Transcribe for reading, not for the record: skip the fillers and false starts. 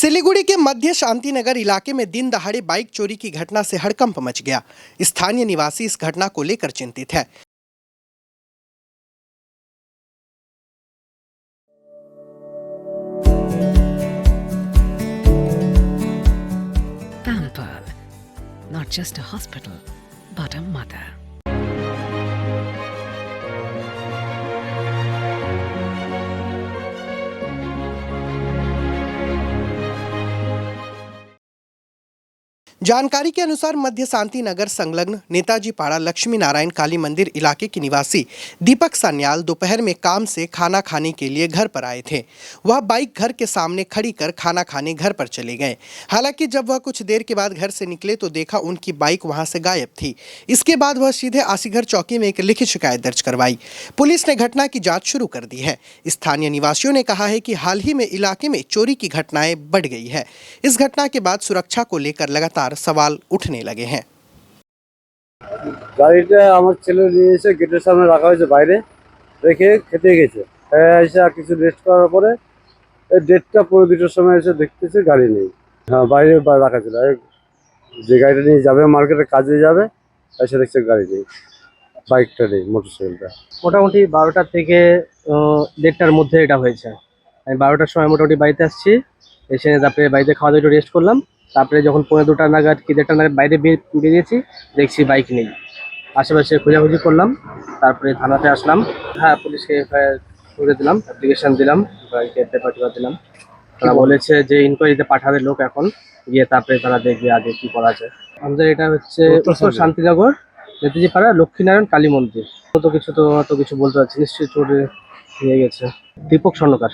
सिलीगुड़ी के मध्य शांतिनगर इलाके में दिन दहाड़े बाइक चोरी की घटना से हड़कंप मच गया। स्थानीय निवासी इस घटना को लेकर चिंतित है। Pampered, not just a hospital, but a mother. जानकारी के अनुसार मध्य शांति नगर संलग्न नेताजी पाड़ा लक्ष्मी नारायण काली मंदिर इलाके के निवासी दीपक सान्याल दोपहर में काम से खाना खाने के लिए घर पर आए थे। वह बाइक घर के सामने खड़ी कर खाना खाने घर पर चले गए। हालांकि जब वह कुछ देर के बाद घर से निकले तो देखा उनकी बाइक वहां से गायब थी। इसके बाद वह सीधे आसीघर चौकी में एक लिखित शिकायत दर्ज करवाई। पुलिस ने घटना की जाँच शुरू कर दी है। स्थानीय निवासियों ने कहा है कि हाल ही में इलाके में चोरी की घटनाएं बढ़ गई है। इस घटना के बाद सुरक्षा को लेकर लगातार सवाल उठने लगे हैं। গাড়িটা আমার ছেলে নিয়ে এসে গেটের সামনে রাখা হয়েছে, বাইরে রেখে খেতে গেছে। এসে আর কিছু রেস্ট করার পরে এই 1:30 পৌনে 2টার সময় এসে দেখতেছি গাড়ি নেই। হ্যাঁ, বাইরে রাখা ছিল। যে গাড়িটা নিয়ে যাবে মার্কেটে কাজে যাবে, এসে দেখছে গাড়ি নেই, বাইকটা নেই, মোটরসাইকেলটা। মোটামুটি 12টা থেকে 1:30টার মধ্যে এটা হয়েছে। আমি 12টার সময় মোটামুটি বাড়িতে আসছি, এসে তারপরে বাড়িতে খাওয়া দাওয়া একটু রেস্ট করলাম। তারপরে যখন 1:45 নাগাদ কি 1:30 নাগাদ বাইরে বেরিয়েছি, দেখছি বাইক নেই। আশেপাশে খোঁজাখুঁজি করলাম, তারপরে থানাতে আসলাম। হ্যাঁ, পুলিশকে এফআইআর করে দিলাম, অ্যাপ্লিকেশন দিলাম, বাইকে পেপার দিলাম। তারা বলেছে যে ইনকোয়ারিতে পাঠাবে লোক, এখন গিয়ে তারপরে তারা দেখবে আগে কি করা যায়। আমাদের এটা হচ্ছে উত্তর শান্তিনগর নেতাজি পাড়া লক্ষ্মীনারায়ণ কালী মন্দির। অত কিছু বলতে পারছি, নিশ্চয়ই চোরে নিয়ে গেছে। দীপক স্বর্ণকার।